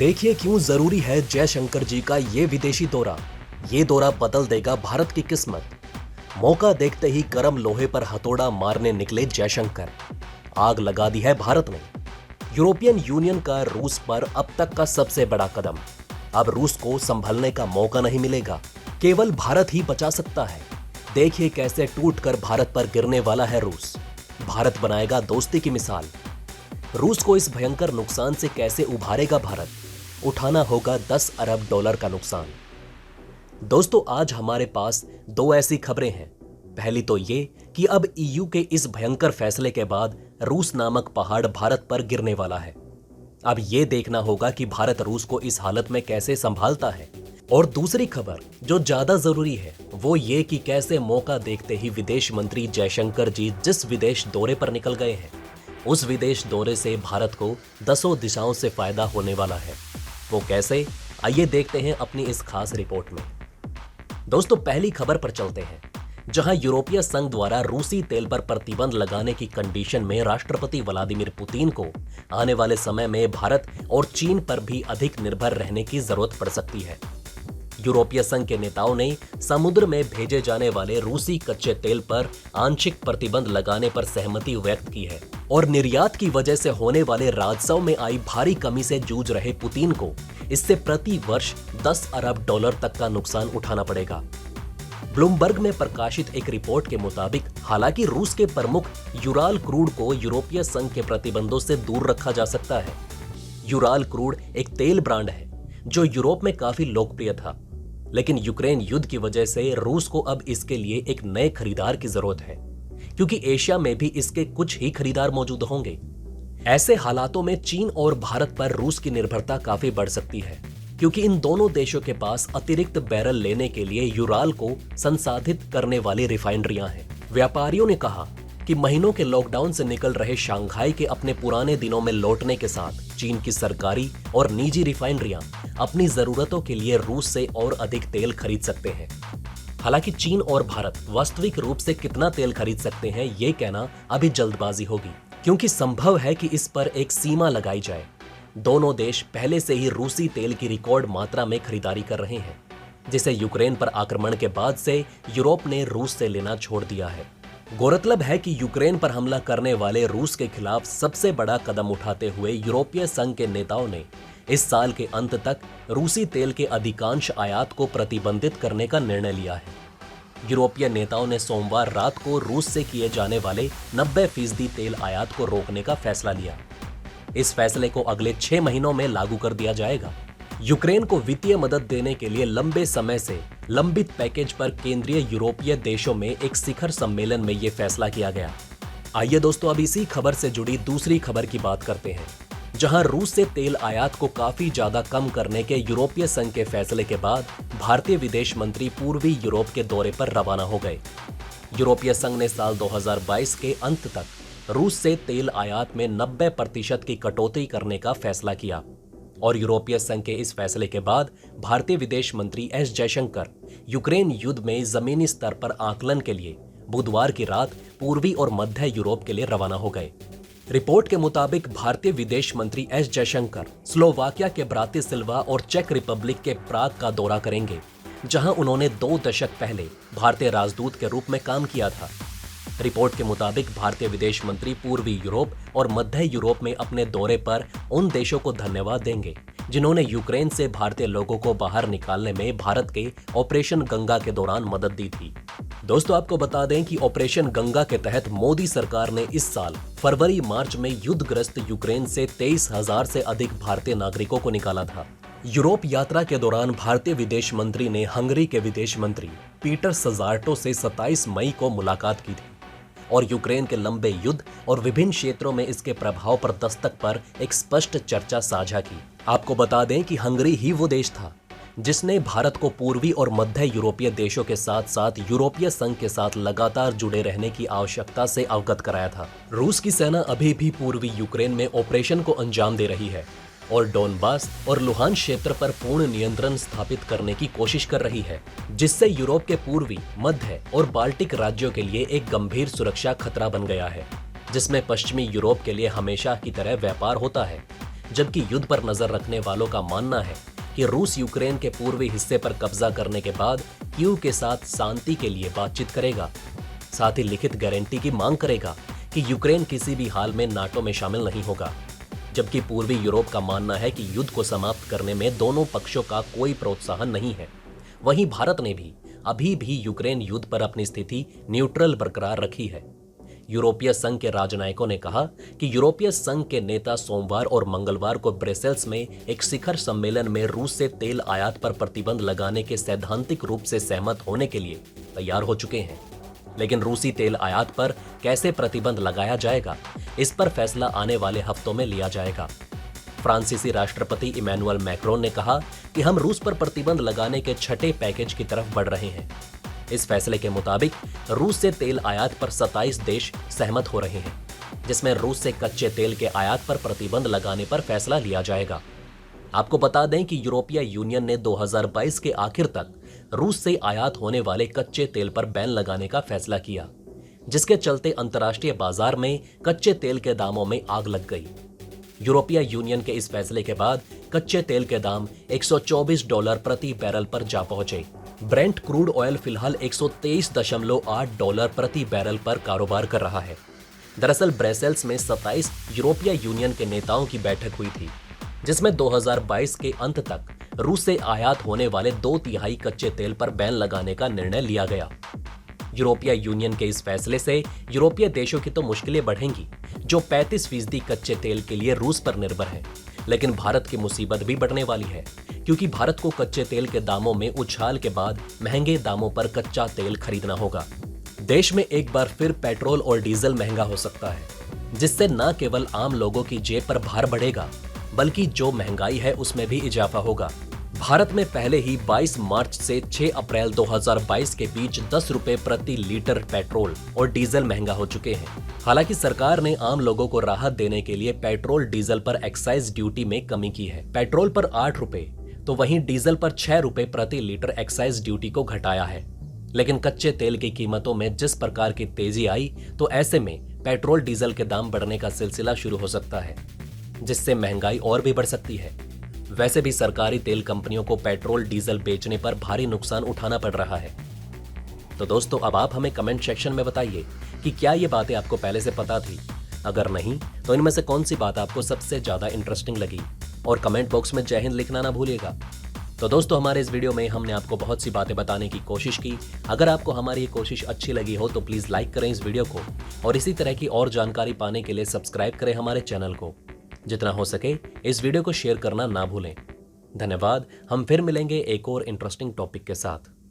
देखिए क्यों जरूरी है जयशंकर जी का ये विदेशी दौरा। ये दौरा बदल देगा भारत की किस्मत। मौका देखते ही गर्म लोहे पर हथौड़ा मारने निकले जयशंकर। आग लगा दी है भारत ने। यूरोपियन यूनियन का रूस पर अब तक का सबसे बड़ा कदम। अब रूस को संभलने का मौका नहीं मिलेगा, केवल भारत ही बचा सकता है। देखिए कैसे टूटकर भारत पर गिरने वाला है रूस। भारत बनाएगा दोस्ती की मिसाल। रूस को इस भयंकर नुकसान से कैसे उभारेगा भारत। उठाना होगा 10 अरब डॉलर का नुकसान। दोस्तों, आज हमारे पास दो ऐसी खबरें हैं। पहली तो ये कि अब ईयू के इस भयंकर फैसले के बाद रूस नामक पहाड़ भारत पर गिरने वाला है। अब ये देखना होगा कि भारत रूस को इस हालत में कैसे संभालता है। और दूसरी खबर जो ज्यादा जरूरी है वो ये कि कैसे मौका देखते ही विदेश मंत्री जयशंकर जी जिस विदेश दौरे पर निकल गए हैं, उस विदेश दौरे से भारत को दसों दिशाओं से फायदा होने वाला है। वो कैसे, आइए देखते हैं अपनी इस खास रिपोर्ट में। दोस्तों, पहली खबर पर चलते हैं, जहां यूरोपीय संघ द्वारा रूसी तेल पर प्रतिबंध लगाने की कंडीशन में राष्ट्रपति व्लादिमीर पुतिन को आने वाले समय में भारत और चीन पर भी अधिक निर्भर रहने की जरूरत पड़ सकती है। यूरोपीय संघ के नेताओं ने समुद्र में भेजे जाने वाले रूसी कच्चे तेल पर आंशिक प्रतिबंध लगाने पर सहमति व्यक्त की है और निर्यात की वजह से होने वाले राजस्व में आई भारी कमी से जूझ रहे पुतिन को इससे प्रति वर्ष 10 अरब डॉलर तक का नुकसान उठाना पड़ेगा। ब्लूमबर्ग में प्रकाशित एक रिपोर्ट के मुताबिक हालांकि रूस के प्रमुख यूराल क्रूड को यूरोपीय संघ के प्रतिबंधों से दूर रखा जा सकता है। यूराल क्रूड एक तेल ब्रांड है जो यूरोप में काफी लोकप्रिय था, लेकिन यूक्रेन युद्ध की वजह से रूस को अब इसके लिए एक नए खरीदार की जरूरत है, क्योंकि एशिया में भी इसके कुछ ही खरीदार मौजूद होंगे। ऐसे हालातों में चीन और भारत पर रूस की निर्भरता काफी बढ़ सकती है, क्योंकि इन दोनों देशों के पास अतिरिक्त बैरल लेने के लिए यूराल को संसाधित करने वाली रिफाइनरियां हैं। व्यापारियों ने कहा कि महीनों के लॉकडाउन से निकल रहे शंघाई के अपने पुराने दिनों में लौटने के साथ चीन की सरकारी और निजी रिफाइनरियां अपनी जरूरतों के लिए रूस से और अधिक तेल खरीद सकते हैं। हालांकि चीन और भारत वास्तविक रूप से कितना तेल खरीद सकते हैं ये कहना अभी जल्दबाजी होगी, क्योंकि संभव है कि इस पर एक सीमा लगाई जाए। दोनों देश पहले से ही रूसी तेल की रिकॉर्ड मात्रा में खरीदारी कर रहे हैं, जिसे यूक्रेन पर आक्रमण के बाद से यूरोप ने रूस से लेना छोड़ दिया है। गौरतलब है कि यूक्रेन पर हमला करने वाले रूस के खिलाफ सबसे बड़ा कदम उठाते हुए यूरोपीय संघ के नेताओं ने इस साल के अंत तक रूसी तेल के अधिकांश आयात को प्रतिबंधित करने का निर्णय लिया है। यूरोपीय नेताओं ने सोमवार रात को रूस से किए जाने वाले 90% तेल आयात को रोकने का फैसला लिया। इस फैसले को अगले 6 महीनों में लागू कर दिया जाएगा। यूक्रेन को वित्तीय मदद देने के लिए लंबे समय से लंबित पैकेज पर केंद्रीय यूरोपीय देशों में एक शिखर सम्मेलन में यह फैसला किया गया। आइए दोस्तों, अब इसी खबर से जुड़ी दूसरी खबर की बात करते हैं, जहां रूस से तेल आयात को काफी ज्यादा कम करने के यूरोपीय संघ के फैसले के बाद भारतीय विदेश मंत्री पूर्वी यूरोप के दौरे पर रवाना हो गए। यूरोपीय संघ ने साल 2022 के अंत तक रूस से तेल आयात में 90% की कटौती करने का फैसला किया और यूरोपीय संघ के इस फैसले के बाद भारतीय विदेश मंत्री एस जयशंकर यूक्रेन युद्ध में जमीनी स्तर पर आकलन के लिए बुधवार की रात पूर्वी और मध्य यूरोप के लिए रवाना हो गए। रिपोर्ट के मुताबिक भारतीय विदेश मंत्री एस जयशंकर स्लोवाकिया के ब्रातिस्लावा और चेक रिपब्लिक के प्राग का दौरा करेंगे, जहां उन्होंने 2 दशक पहले भारतीय राजदूत के रूप में काम किया था। रिपोर्ट के मुताबिक भारतीय विदेश मंत्री पूर्वी यूरोप और मध्य यूरोप में अपने दौरे पर उन देशों को धन्यवाद देंगे जिन्होंने यूक्रेन से भारतीय लोगों को बाहर निकालने में भारत के ऑपरेशन गंगा के दौरान मदद दी थी। दोस्तों, आपको बता दें कि ऑपरेशन गंगा के तहत मोदी सरकार ने इस साल फरवरी-मार्च में युद्धग्रस्त यूक्रेन से 23,000 से अधिक भारतीय नागरिकों को निकाला था। यूरोप यात्रा के दौरान भारतीय विदेश मंत्री ने हंगरी के विदेश मंत्री पीटर सजार्टो से 27 मई को मुलाकात की थी और यूक्रेन के लंबे युद्ध और विभिन्न क्षेत्रों में इसके प्रभाव पर दस्तक पर एक स्पष्ट चर्चा साझा की। आपको बता दें कि हंगरी ही वो देश था जिसने भारत को पूर्वी और मध्य यूरोपीय देशों के साथ साथ यूरोपीय संघ के साथ लगातार जुड़े रहने की आवश्यकता से अवगत कराया था। रूस की सेना अभी भी पूर्वी यूक्रेन में ऑपरेशन को अंजाम दे रही है और डोनबास और लुहान क्षेत्र पर पूर्ण नियंत्रण स्थापित करने की कोशिश कर रही है, जिससे यूरोप के पूर्वी, मध्य और बाल्टिक राज्यों के लिए एक गंभीर सुरक्षा खतरा बन गया है, जिसमें पश्चिमी यूरोप के लिए हमेशा की तरह व्यापार होता है। जबकि युद्ध पर नजर रखने वालों का मानना है कि रूस यूक्रेन के पूर्वी हिस्से पर कब्जा करने के बाद कीव के साथ शांति के लिए बातचीत करेगा। साथ ही लिखित गारंटी की मांग करेगा कि यूक्रेन किसी भी हाल में नाटो में शामिल नहीं होगा। जबकि पूर्वी यूरोप का मानना है कि युद्ध को समाप्त करने में दोनों पक्षों का कोई प्रोत्साहन नहीं है। वहीं भारत ने भी अभी भी यूक्रेन युद्ध पर अपनी स्थिति न्यूट्रल बरकरार रखी है। यूरोपीय संघ के राजनयिकों ने कहा कि यूरोपीय संघ के नेता सोमवार और मंगलवार को ब्रसेल्स में एक शिखर सम्मेलन में रूस से तेल आयात पर प्रतिबंध लगाने के सैद्धांतिक रूप से सहमत होने के लिए तैयार हो चुके हैं। लेकिन रूसी तेल आयात पर कैसे प्रतिबंध लगाया जाएगा, इस पर फैसला आने वाले हफ्तों में लिया जाएगा। फ्रांसीसी राष्ट्रपति इमैनुअल मैक्रोन ने कहा कि हम रूस पर प्रतिबंध लगाने के छठे पैकेज की तरफ बढ़ रहे हैं। इस फैसले के मुताबिक रूस से तेल आयात पर 27 देश सहमत हो रहे हैं, जिसमें रूस से कच्चे तेल के आयात पर प्रतिबंध लगाने पर फैसला लिया जाएगा। आपको बता दें कि यूरोपीय यूनियन ने 2022 के आखिर तक रूस से आयात होने वाले कच्चे तेल पर बैन लगाने का फैसला किया, जिसके चलते अंतर्राष्ट्रीय बाजार में कच्चे तेल के दामों में आग लग गई। यूरोपीय यूनियन के इस फैसले के बाद कच्चे तेल के दाम $124 प्रति बैरल पर जा पहुंचे। ब्रेंट क्रूड ऑयल फिलहाल $123.8 प्रति बैरल पर कारोबार कर रहा है। दरअसल ब्रसेल्स में 27 यूरोपीय यूनियन के नेताओं की बैठक हुई थी, जिसमें 2022 के अंत तक रूस से आयात होने वाले 2/3 कच्चे तेल पर बैन लगाने का निर्णय लिया गया। यूरोपीय यूनियन के इस फैसले से यूरोपीय देशों की तो मुश्किलें बढ़ेंगी, जो 35% कच्चे तेल के लिए रूस पर निर्भर है। लेकिन भारत की मुसीबत भी बढ़ने वाली है, क्योंकि भारत को कच्चे तेल के दामों में उछाल के बाद महंगे दामों पर कच्चा तेल खरीदना होगा। देश में एक बार फिर पेट्रोल और डीजल महंगा हो सकता है, जिससे न केवल आम लोगों की जेब पर भार बढ़ेगा, बल्कि जो महंगाई है उसमें भी इजाफा होगा। भारत में पहले ही 22 मार्च से 6 अप्रैल 2022 के बीच 10 रुपए प्रति लीटर पेट्रोल और डीजल महंगा हो चुके हैं। हालांकि सरकार ने आम लोगों को राहत देने के लिए पेट्रोल डीजल पर एक्साइज ड्यूटी में कमी की है। पेट्रोल पर 8 रुपए तो वहीं डीजल पर 6 रुपए प्रति लीटर एक्साइज ड्यूटी को घटाया है। लेकिन कच्चे तेल की कीमतों में जिस प्रकार की तेजी आई, तो ऐसे में पेट्रोल डीजल के दाम बढ़ने का सिलसिला शुरू हो सकता है, जिससे महंगाई और भी बढ़ सकती है। वैसे भी सरकारी तेल कंपनियों को पेट्रोल डीजल बेचने पर भारी नुकसान उठाना पड़ रहा है। तो दोस्तों, अब आप हमें कमेंट सेक्शन में बताइए कि क्या ये बातें आपको पहले से पता थी? अगर नहीं, तो इनमें से कौन सी बात आपको सबसे ज्यादा इंटरेस्टिंग लगी? और कमेंट बॉक्स में जय हिंद लिखना ना भूलिएगा। तो दोस्तों, हमारे इस वीडियो में हमने आपको बहुत सी बातें बताने की कोशिश की। अगर आपको हमारी ये कोशिश अच्छी लगी हो तो प्लीज लाइक करें इस वीडियो को, और इसी तरह की और जानकारी पाने के लिए सब्सक्राइब करें हमारे चैनल को। जितना हो सके इस वीडियो को शेयर करना ना भूलें। धन्यवाद। हम फिर मिलेंगे एक और इंटरेस्टिंग टॉपिक के साथ।